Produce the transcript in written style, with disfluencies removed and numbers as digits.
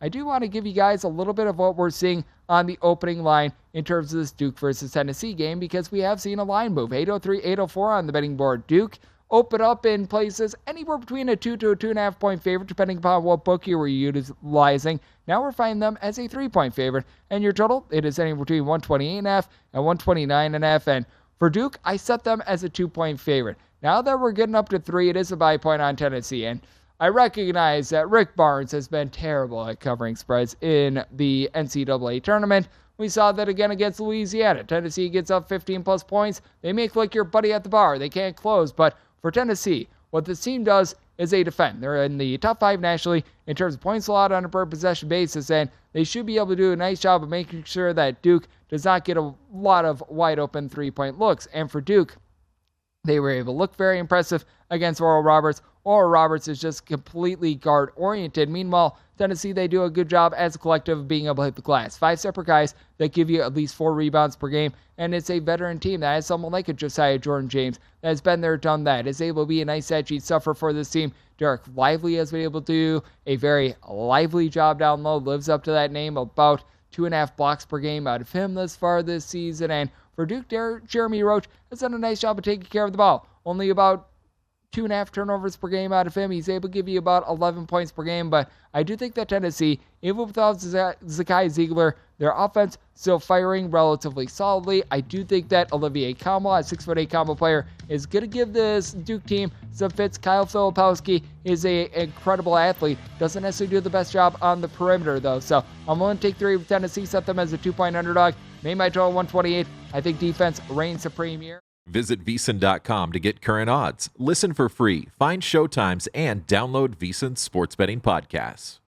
I do want to give you guys a little bit of what we're seeing on the opening line in terms of this Duke versus Tennessee game, because we have seen a line move. 803, 804 on the betting board. Duke open up in places anywhere between a 2 to a 2.5 point favorite, depending upon what book you were utilizing. Now we're finding them as a 3-point favorite. And your total, it is anywhere between 128.5 and 129.5. And for Duke, I set them as a 2-point favorite. Now that we're getting up to 3, it is a buy point on Tennessee. And I recognize that Rick Barnes has been terrible at covering spreads in the NCAA tournament. We saw that again against Louisiana. Tennessee gets up 15-plus points. They make like your buddy at the bar. They can't close. But for Tennessee, what this team does is they defend. They're in the top 5 nationally in terms of points allowed on a per-possession basis, and they should be able to do a nice job of making sure that Duke does not get a lot of wide-open 3-point looks. And for Duke, they were able to look very impressive against Oral Roberts. Oral Roberts is just completely guard-oriented. Meanwhile, Tennessee, they do a good job as a collective of being able to hit the glass. 5 separate guys that give you at least 4 rebounds per game, and it's a veteran team that has someone like a Josiah Jordan-James that has been there, done that, is able to be a nice stat sheet sufferer for this team. Derek Lively has been able to do a very lively job down low, lives up to that name, about 2.5 blocks per game out of him thus far this season. And for Duke, Jeremy Roach has done a nice job of taking care of the ball. Only about 2.5 turnovers per game out of him. He's able to give you about 11 points per game, but I do think that Tennessee, even without Zakai Ziegler, their offense still firing relatively solidly. I do think that Olivier Kamal, a 6'8" combo player, is going to give this Duke team some fits. Kyle Filipowski is an incredible athlete. Doesn't necessarily do the best job on the perimeter, though. So I'm willing to take 3 with Tennessee, set them as a 2-point underdog. Made my total 128. I think defense reigns supreme here. Visit VSiN.com to get current odds, listen for free, find showtimes, and download VSiN sports betting podcasts.